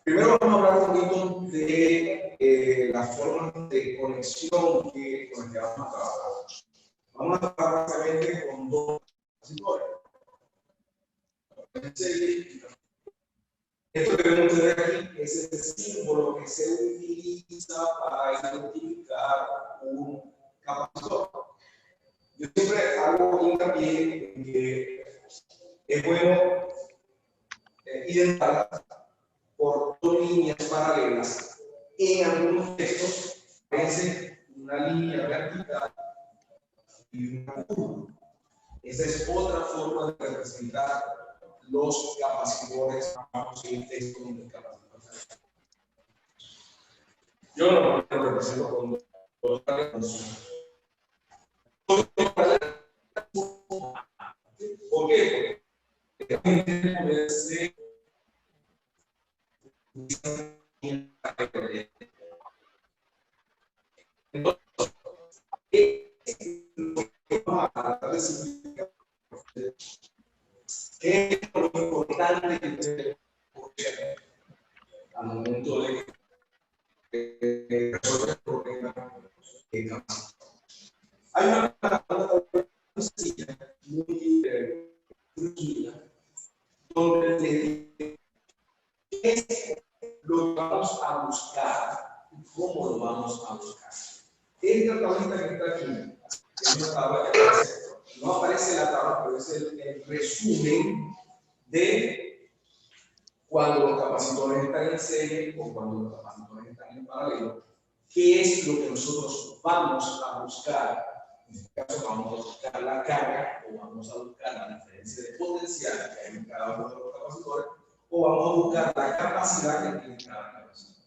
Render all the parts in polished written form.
Primero vamos a hablar un poquito de las formas de conexión con las que vamos a trabajar. Vamos a trabajar básicamente con dos capacitores. Esto que vemos desde aquí es el símbolo que se utiliza para identificar un capacitor. Yo siempre hago hincapié en que es bueno identificar por dos líneas paralelas. En algunos textos aparece una línea vertical y una curva. Esa es otra forma de representar los capacitores en el texto del capacitor. Yo lo represento con dos líneas. ¿Por qué? Porque ¿qué es lo importante que al momento de resolver el problema de capacitor? Hay una pregunta muy sencilla, muy tranquila, donde le dice qué es lo que vamos a buscar y cómo lo vamos a buscar. Esta tablita que está aquí es una tabla que aparece. No aparece la tabla, pero es el resumen de cuando los capacitores están en serie o cuando los capacitores están en paralelo. ¿Qué es lo que nosotros vamos a buscar? En este caso, vamos a buscar la carga o vamos a buscar la diferencia de potencial que hay en cada uno de los capacitores o vamos a buscar la capacidad que tiene cada capacitor.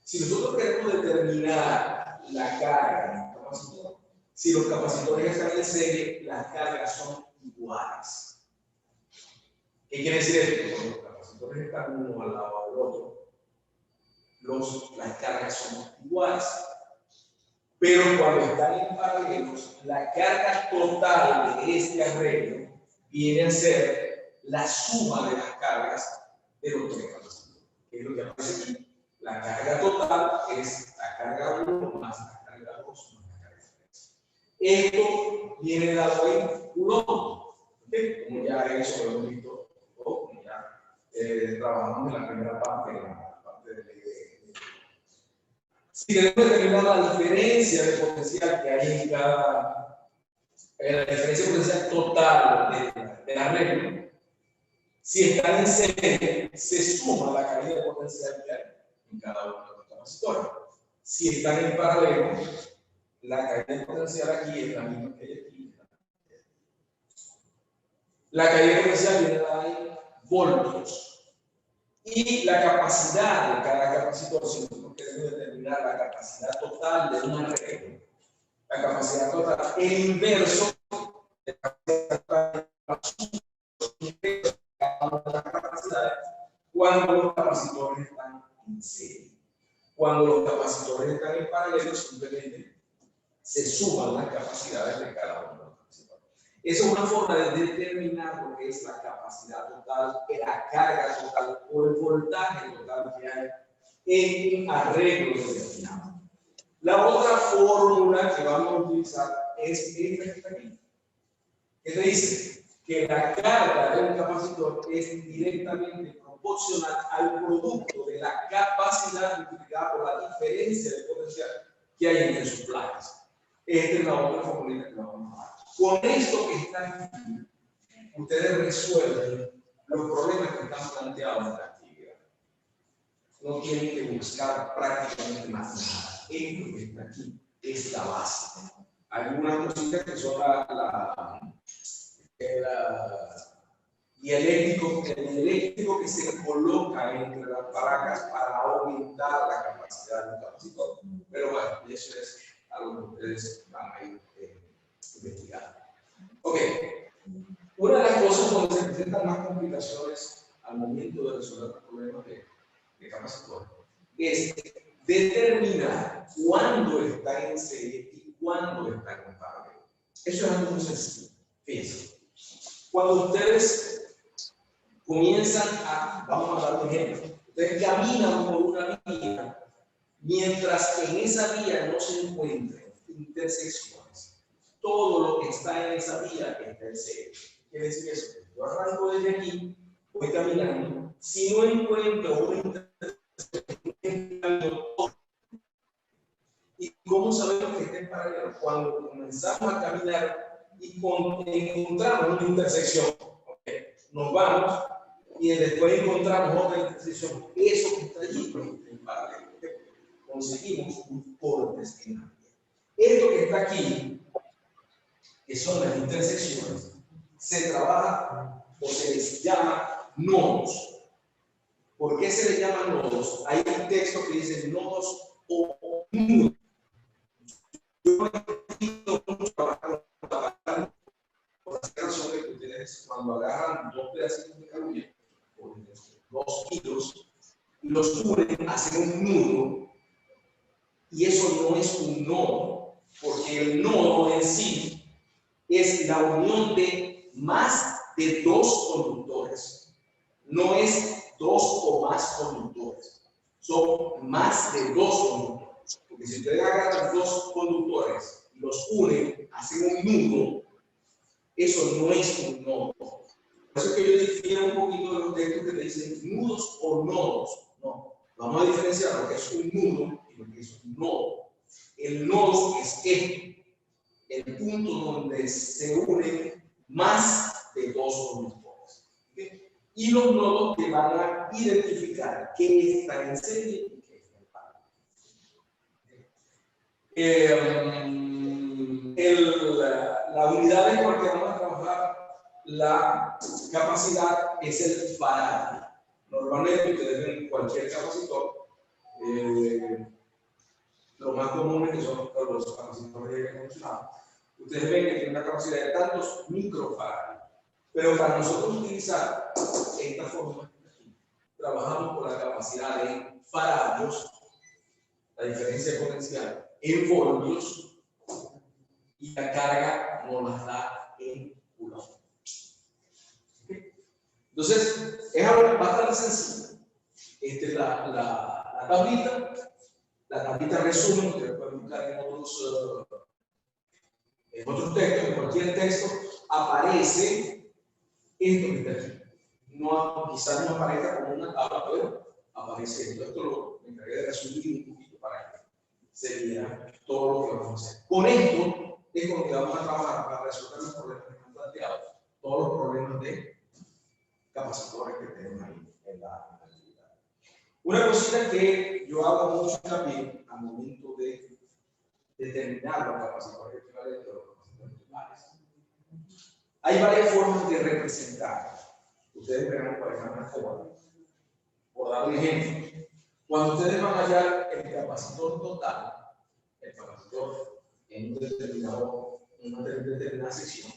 Si nosotros queremos determinar la carga de un capacitor, si los capacitores están en serie, las cargas son iguales. ¿Qué quiere decir esto? Cuando los capacitores están uno al lado del otro, las cargas son iguales. Pero cuando están en paralelos, la carga total de este arreglo viene a ser la suma de las cargas de los tres capacitores. ¿Qué es lo que aparece aquí? La carga total es la carga 1 más la carga 2 más la carga 3. Esto viene dado en Coulomb. ¿Okay? Como ya eso lo hemos visto, como ya trabajamos en la primera parte, si debemos determinar la diferencia de potencial que hay en cada, la diferencia de potencial total del arreglo, si están en serie, se suma la cantidad de potencial que hay en cada uno de los capacitores. Si están en paralelo, la caída de potencial aquí es la misma que hay aquí. La caída de potencial viene dada en voltios. Y la capacidad de cada capacitor, si nosotros queremos determinar la capacidad total de un arreglo, la capacidad total, el inverso de la capacidad total cuando los capacitores están en serie. Cuando los capacitores están en paralelo, simplemente se suman las capacidades de cada uno de los capacitores. Esa es una forma de determinar lo que es la capacidad total, la carga total o el voltaje total que hay en un arreglo determinado. La otra fórmula que vamos a utilizar es esta que está aquí. ¿Qué te dice? Que la carga de un capacitor es directamente proporcional al producto de la capacidad multiplicada por la diferencia de potencial que hay entre sus placas. Esta es la otra fórmula que vamos a dar. Con esto que está aquí, ustedes resuelven los problemas que están planteados en la actividad. No tienen que buscar prácticamente más nada. Esto que está aquí es la base. Algunas cositas que son el eléctrico que se coloca entre las placas para aumentar la capacidad de un capacitor. Pero bueno, eso es algo que ustedes van a ir investigando. Ok, una de las cosas donde se presentan más complicaciones al momento de resolver los problemas de capacitor es determinar cuándo está en serie y cuándo está en paralelo. Eso es algo muy sencillo. Fíjense, cuando ustedes comienzan a, vamos a dar un ejemplo, ustedes caminan por una vía, mientras en esa vía no se encuentren intersecciones, todo lo que está en esa vía está en cero. Quiere decir eso, yo arranco desde aquí, voy caminando, si no encuentro una intersección, ¿y cómo sabemos que está en paralelo? Cuando comenzamos a caminar y encontramos una intersección, ¿okay? Nos vamos y después encontramos otra intersección, eso que está allí en paralelo, ¿okay? Conseguimos un cortes en la vía. Esto que está aquí, que son las intersecciones, se trabaja o se les llama nodos. ¿Por qué se les llama nodos? Hay un texto que dice nodos o nudos. Yo he visto mucho trabajar por la razón de que ustedes, cuando agarran dos pedacitos de carulla, por 2 kilos, los unen, hacen un nudo, y eso no es un nodo, porque el nodo en sí es la unión de más de 2 conductores. No es 2 o más conductores, son más de 2 conductores. Porque si ustedes agarran 2 conductores y los unen, hacen un nudo, eso no es un nodo. Por eso es que yo difiero un poquito de los textos que te dicen nudos o nodos. No, vamos a diferenciar lo que es un nudo y lo que es un nodo. El nodo es el punto donde se unen más de 2 conductores. ¿Okay? Y los nodos que van a identificar qué está en serie y qué está en paralelo. La unidad en la que vamos a trabajar la capacidad es el faradio. Normalmente ustedes ven cualquier capacitor, lo más común es que son los capacitores de aire acondicionado. Ustedes ven que tiene una capacidad de tantos microfaradios. Pero para nosotros utilizar esta fórmula, trabajamos con la capacidad de faradios, la diferencia potencial en voltios, y la carga nos la da en coulomb. Entonces, es algo bastante sencillo. Esta es la tablita. La tablita resumen, que pueden buscar en otros textos, en cualquier texto, aparece esto que está aquí. No, quizás no aparezca como una tabla, pero aparece esto. Esto lo me encargué de resumir un poquito para que se vea todo lo que vamos a hacer. Con esto es con lo que vamos a trabajar para resolver los problemas que hemos planteado, todos los problemas de capacitores que tenemos ahí en la actividad. Una cosita que yo hago mucho también al momento de determinar los capacitores equivalentes o los capacitores totales. Hay varias formas de representar. Ustedes verán cuál es la más cómoda. Por dar un ejemplo, cuando ustedes van a hallar el capacitor total, el capacitor en una determinada sección,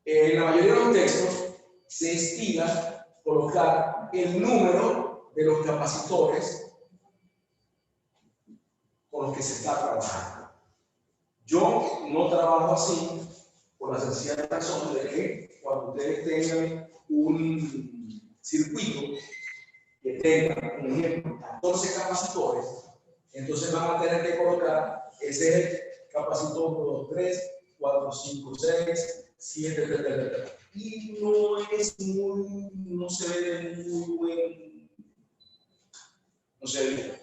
en la mayoría de los textos se estila colocar el número de los capacitores con los que se está trabajando. Yo no trabajo así por la sencilla razón de que cuando ustedes tengan un circuito que tenga, por ejemplo, 14 capacitores, entonces van a tener que colocar ese capacitor 2, 3, 4, 5, 6, 7, etc. Y no es muy, no se ve de muy buen, no se ve bien.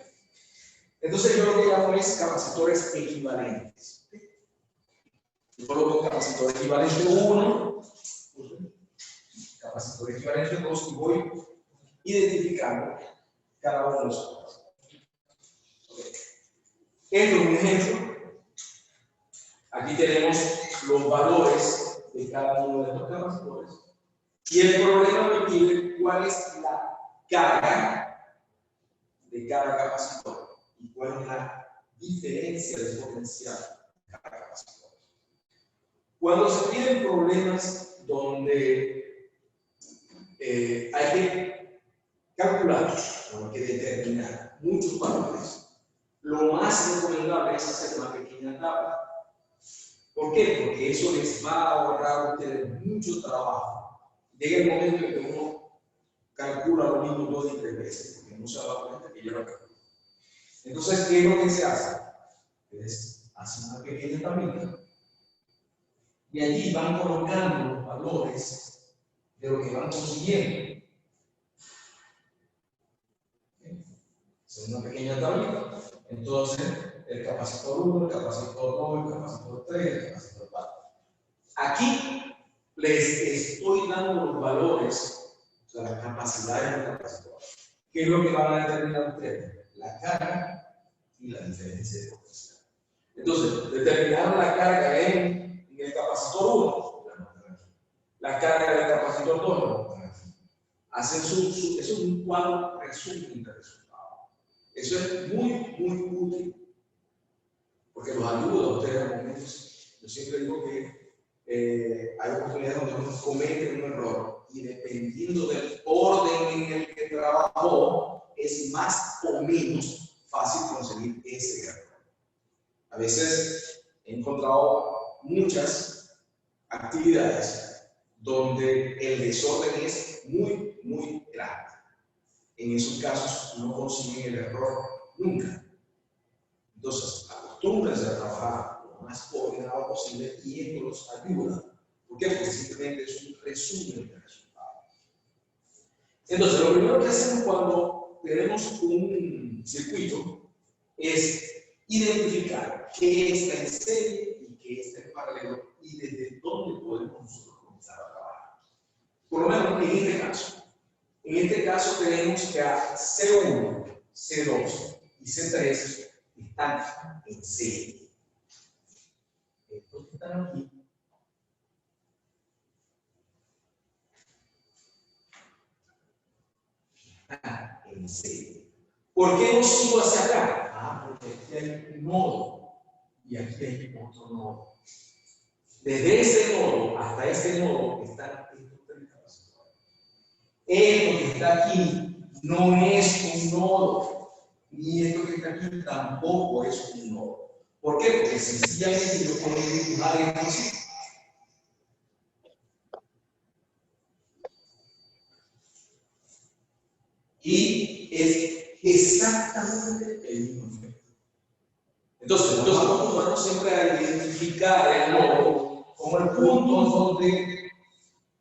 Entonces yo lo que llamo es capacitores equivalentes. Yo coloco capacitor equivalente 1, capacitor equivalente 2 y voy identificando cada uno de los capacitores. Esto es un ejemplo. Aquí tenemos los valores de cada uno de estos capacitores. Y el problema me pide cuál es la carga de cada capacitor y cuál es la diferencia de potencial de cada capacitor. Cuando se piden problemas donde hay que calcular, hay que determinar muchos valores, lo más recomendable es hacer una pequeña tabla. ¿Por qué? Porque eso les va a ahorrar a ustedes mucho trabajo llega el momento en que uno calcula lo mismo 2 y 3 veces, porque no se da cuenta que ya lo calcula. Entonces, ¿qué es lo que se hace? Hace una pequeña tablita y allí van colocando los valores de lo que van consiguiendo. Es una pequeña tablita. Entonces, el capacitor 1, el capacitor 2, el capacitor 3, el capacitor 4. Aquí les estoy dando los valores, o sea, las capacidades del capacitor. ¿Qué es lo que van a determinar ustedes? La carga y la diferencia de potencial. Entonces, determinaron la carga en el capacitor 1, la carga del capacitor 2, hacen eso es un cuadro resumen de resultados. Eso es muy útil, porque los ayuda a ustedes a momentos. Yo siempre digo que hay oportunidades donde uno comete un error y dependiendo del orden en el que trabajó, es más o menos fácil conseguir ese error. A veces he encontrado muchas actividades donde el desorden es muy grande. En esos casos no consiguen el error nunca. Entonces, acostúmbrense a trabajar lo más coordinado posible y esto los ayuda. ¿Por qué? Porque simplemente es un resumen de resultados. Entonces, lo primero que hacemos cuando tenemos un circuito es identificar qué está en serie y qué está en paralelo y desde dónde podemos nosotros comenzar a trabajar. Por lo menos en este caso. En este caso tenemos que a C1, C2 y C3 están en serie. Estos que están aquí están en serie. ¿Por qué no sigo hacia acá? Porque aquí hay un nodo y aquí hay otro nodo. Desde ese nodo hasta este nodo están estos 3 capacitores. Esto que está aquí no es un nodo, ni esto que está aquí tampoco es un nodo. ¿Por qué? Porque sencillamente yo puedo dibujar esto así. Y es exactamente el mismo efecto. Entonces, nosotros vamos siempre a identificar el nodo como el punto donde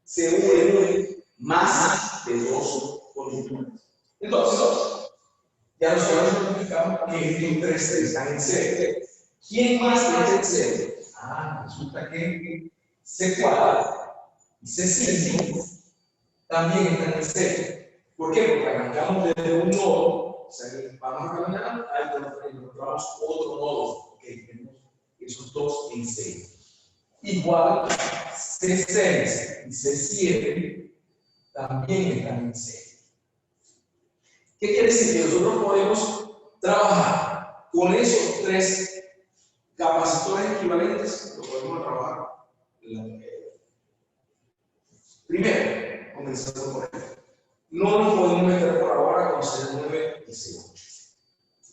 se unen más de 2 columnas. Entonces, ya nosotros identificamos que estos 3 están en serie. ¿Quién más está en serie? Resulta que C4 y C5 también están en serie. ¿Por qué? Porque arrancamos desde un nodo, o sea, vamos a caminar, encontramos otro nodo, ok, tenemos esos 2 en serie. Igual, C6 y C7 también están en serie. ¿Qué quiere decir? Que nosotros podemos trabajar con esos 3 capacitores equivalentes, lo podemos trabajar. Primero, comenzando por esto. No nos podemos meter por ahora con C9 y C8.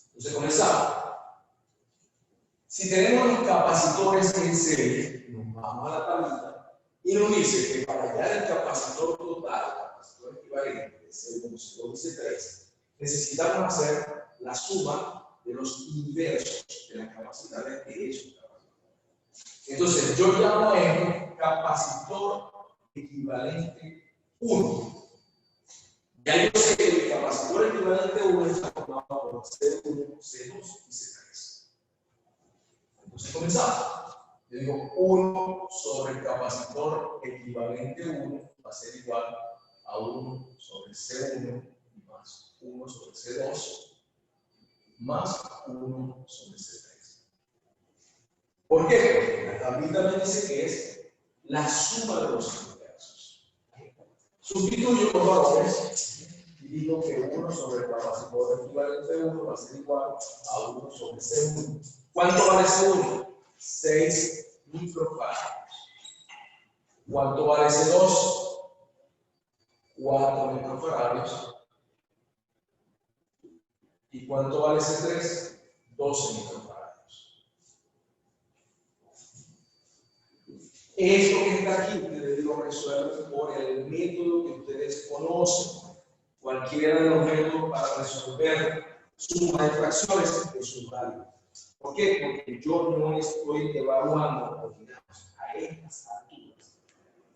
Entonces comenzamos. Si tenemos los capacitores en serie, nos vamos a la tablita y nos dice que para hallar el capacitor total, el capacitor equivalente de C1, C2 y C3, necesitamos hacer la suma de los inversos de las capacidades de esos capacitores. Entonces, yo llamo a esto capacitor equivalente 1. Ya yo sé que el capacitor equivalente 1 está formado por C1, C2 y C3. Entonces comenzamos. Yo digo 1 sobre el capacitor equivalente 1 va a ser igual a 1 sobre C1 más 1 sobre C2 más 1 sobre C3. ¿Por qué? Porque la tablita me dice que es la suma de los inversos. Sustituyo los valores y digo que 1 sobre el capacitor equivalente 1 va a ser igual a 1 sobre C1. ¿Cuánto vale C1? 6 microfarados. ¿Cuánto vale C2? 4 microfarados. ¿Y cuánto vale C3? 12 microfarados. Esto que está aquí, ustedes lo resuelven por el método que ustedes conocen. Cualquiera de los métodos para resolver sumas de fracciones es un válido. ¿Por qué? Porque yo no estoy evaluando ordinarios a estas alturas.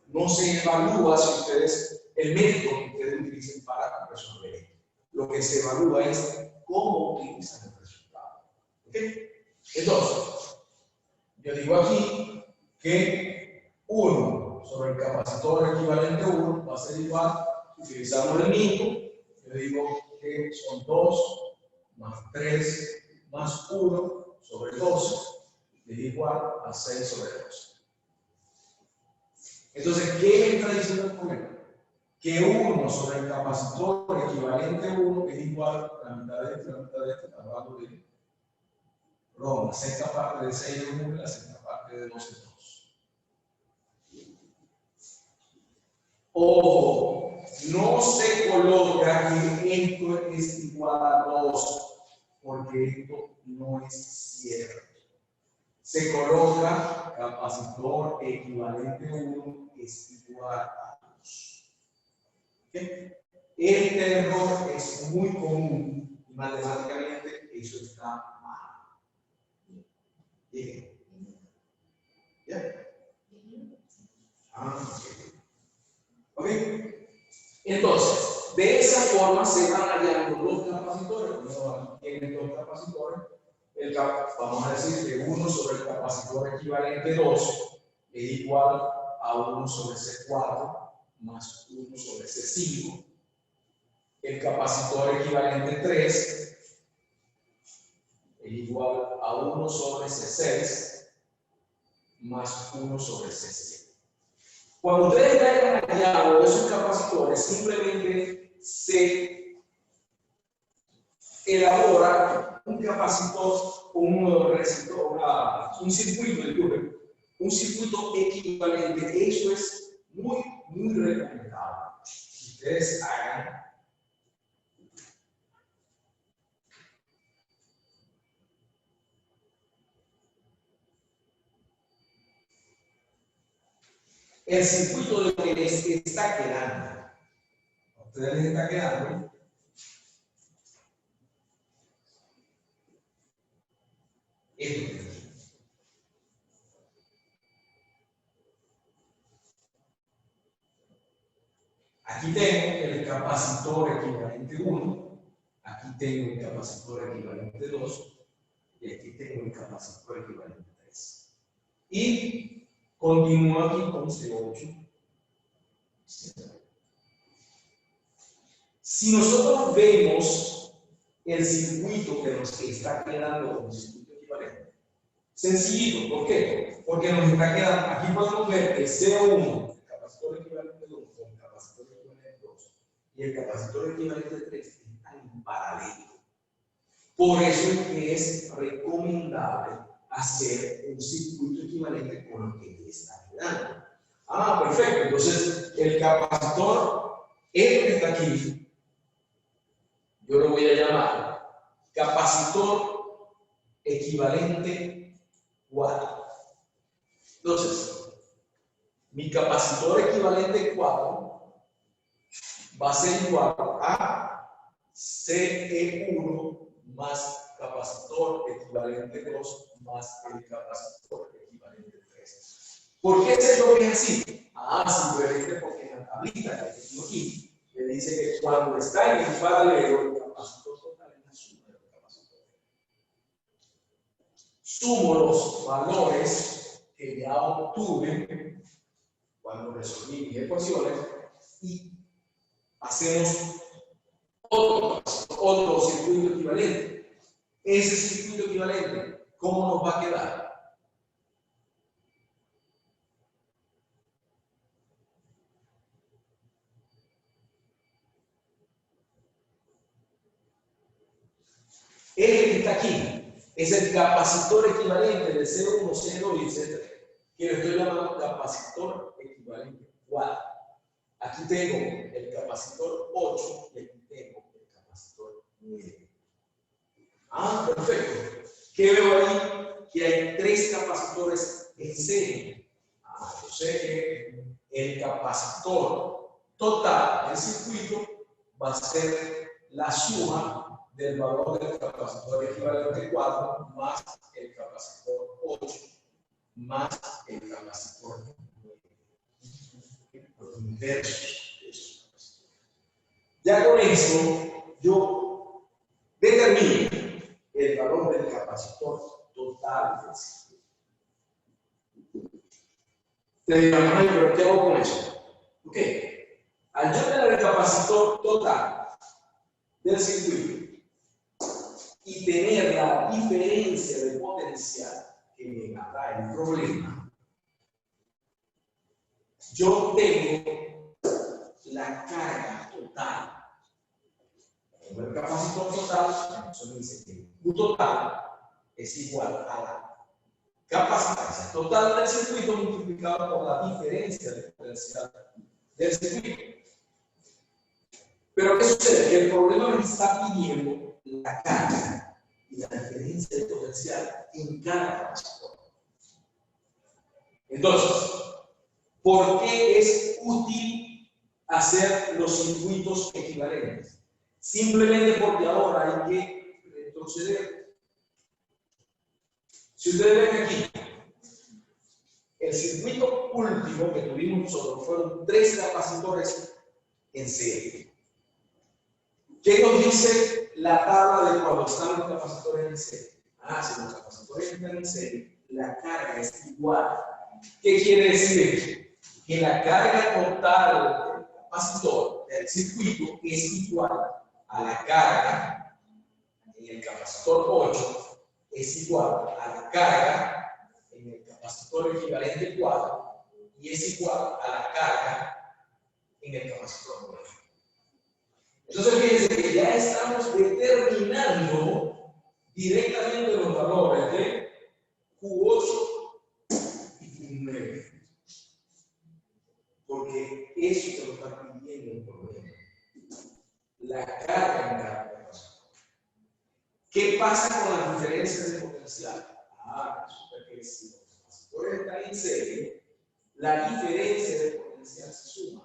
No se evalúa si ustedes, el método que ustedes utilicen para resolver esto. Lo que se evalúa es cómo utilizan el resultado. ¿Ok? Entonces, yo digo aquí que 1 sobre el capacitor equivalente a 1 va a ser igual, utilizamos el mismo, yo digo que son 2 más 3 más 1 sobre 12 es igual a 6 sobre 12. Entonces, ¿qué me está diciendo el problema? Que 1 sobre el capacitor equivalente a 1 es igual a la mitad de este, la mitad de este, está hablando de la sexta parte de 6 es 1 y la sexta parte de 2 es 2. O no se coloca que esto es igual a 2, porque esto no es cierto. Se coloca capacitor equivalente a 1 es igual a 2. ¿Okay? Este error es muy común y matemáticamente eso está mal. Bien. ¿Ya? Ok. Entonces, de esa forma se van hallando dos capacitores. Aquí tienen dos capacitores. Vamos a decir que 1 sobre el capacitor equivalente 2 es igual a 1 sobre C4 más 1 sobre C5. El capacitor equivalente 3 es igual a 1 sobre C6 más 1 sobre C7. Cuando ustedes traigan hallado esos capacitores, simplemente se elabora un capacitor, un circuito equivalente. Eso es muy recomendable. Ustedes hagan el circuito de lo que les está quedando. A ustedes les está quedando esto. Aquí tengo el capacitor equivalente 1, aquí tengo el capacitor equivalente 2 y aquí tengo el capacitor equivalente 3. Y continúo aquí con C8. Si nosotros vemos el circuito que nos está quedando como circuito equivalente, sencillo, ¿por qué? Porque nos está quedando, aquí podemos ver el C1, el capacitor equivalente 1 con el capacitor equivalente 2 y el capacitor equivalente 3 están en paralelo. Por eso es que es recomendable hacer un circuito equivalente con lo que le está quedando. Ah, perfecto. Entonces, el capacitor, este que está aquí, yo lo voy a llamar capacitor equivalente 4. Entonces, mi capacitor equivalente 4 va a ser igual a CE1 más capacitor equivalente 2 más el capacitor equivalente 3. ¿Por qué se lo ve así? Simplemente porque en la tablita que tengo aquí me dice que cuando está en el paralelo, el capacitor total es la suma de los capacitores. Sumo los valores que ya obtuve cuando resolví mis ecuaciones y hacemos otro circuito equivalente. Ese circuito equivalente, ¿cómo nos va a quedar? Este que está aquí es el capacitor equivalente del C1, C2 y C3, que lo estoy llamando capacitor equivalente 4. Aquí tengo el capacitor 8 y aquí tengo el capacitor 9. Perfecto. ¿Qué veo ahí? Que hay 3 capacitores en serie. Yo total del circuito va a ser la suma del valor del capacitor equivalente 4 más el capacitor 8 más el capacitor 9. Los inversos de esos capacitores. Ya con eso, yo determino el valor del capacitor total del circuito. Te dirán, ay, pero ¿qué hago con eso? Ok. Al yo tener el capacitor total del circuito y tener la diferencia de potencial que me da el problema, yo tengo la carga total. Como el capacitor total, eso me dice que U total es igual a la capacidad total del circuito multiplicado por la diferencia de potencial del circuito. Pero ¿qué sucede? Que el problema me está pidiendo la carga y la diferencia de potencial en cada capacitor. Entonces, ¿por qué es útil hacer los circuitos equivalentes? Simplemente porque ahora hay que retroceder. Si ustedes ven aquí, el circuito último que tuvimos nosotros fueron 3 capacitores en serie. ¿Qué nos dice la tabla de cuando están los capacitores en serie? Si los capacitores están en serie, la carga es igual. ¿Qué quiere decir? Que la carga total del capacitor del circuito es igual a la carga en el capacitor 8, es igual a la carga en el capacitor equivalente 4 y es igual a la carga en el capacitor 9. Entonces, fíjense que ya estamos determinando directamente los valores de Q8 y Q9. Porque eso te lo está pidiendo el problema. La carga en cada capacitor. ¿Qué pasa con las diferencias de potencial? Resulta que si los capacitores están en serie, la diferencia de potencial se suma.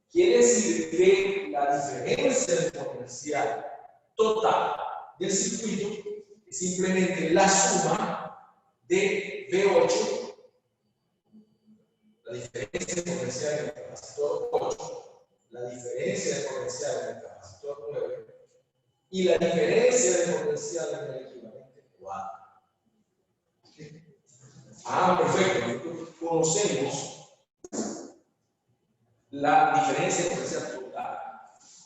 Quiere decir que la diferencia de potencial total del circuito es simplemente la suma de V8, la diferencia de potencial en el capacitor 8, la diferencia de potencial en el capacitor 9 y la diferencia de potencial en el equivalente 4. Perfecto. Conocemos la diferencia de potencial total.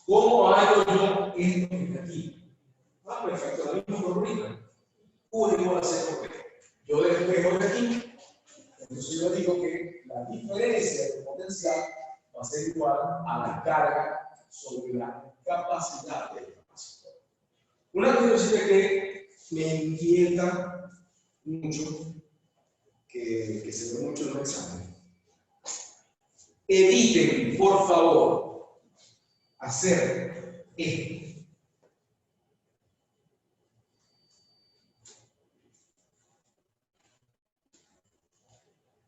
¿Cómo hago yo esto que está aquí? Perfecto, la misma formulita. U igual a C por B. Yo despejo de aquí. Entonces yo digo que la diferencia de potencial va a ser igual a la carga sobre la capacidad del capacitor. Una curiosidad que me inquieta mucho, que se ve mucho en los exámenes. Eviten, por favor, hacer esto.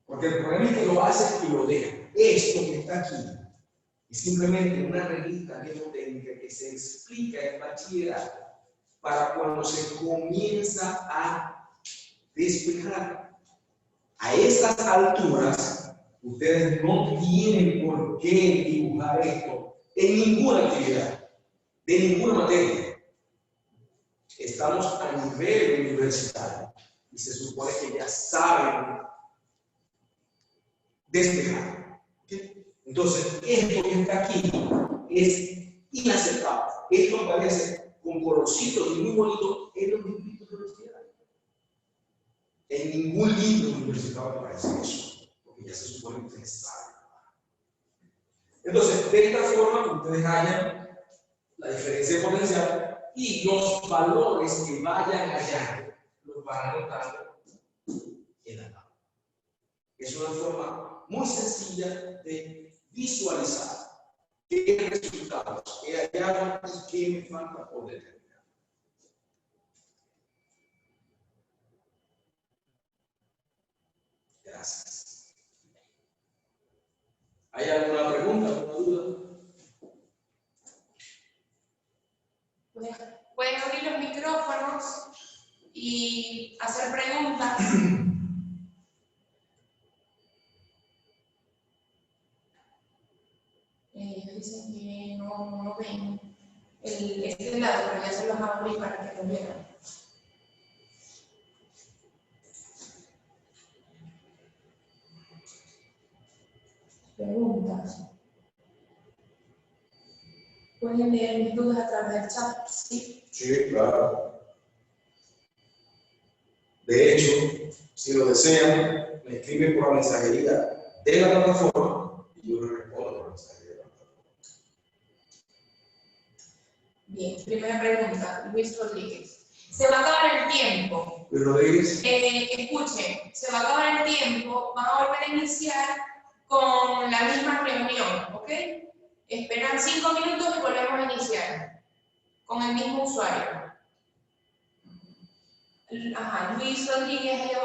Porque el problema es que lo hace y lo deja. Esto que está aquí es simplemente una reglita mnemotécnica que se explica en bachillerato para cuando se comienza a despejar. A estas alturas, ustedes no tienen por qué dibujar esto en ninguna actividad, de ninguna materia. Estamos a nivel universitario y se supone que ya saben despejar. ¿Okay? Entonces, esto que está aquí es inaceptable. Esto aparece con colorcitos y muy bonito en los libritos universitarios. En ningún libro universitario aparece eso, porque ya se supone que ustedes saben. Entonces, de esta forma, ustedes hallan la diferencia de potencial y los valores que vayan allá los van anotando en la tabla. Es una forma muy sencilla de visualizar qué resultados he hallado y qué me falta por determinar. Gracias. ¿Hay alguna pregunta, alguna duda? Pues, pueden abrir los micrófonos y hacer preguntas. Dicen que no lo ven este lado, pero ya se los abrí para que lo vean. Preguntas. Pueden leer mis dudas a través del chat, ¿sí? Sí, claro. De hecho, si lo desean, me escriben por la mensajería de la plataforma y yo les respondo por la mensajería de la plataforma. Bien, primera pregunta, Luis Rodríguez. Se va a acabar el tiempo. Luis Rodríguez. Escuchen, se va a acabar el tiempo, van a volver a iniciar con la misma reunión, ¿ok? Esperan 5 minutos y volvemos a iniciar con el mismo usuario. Ajá, Luis Rodríguez.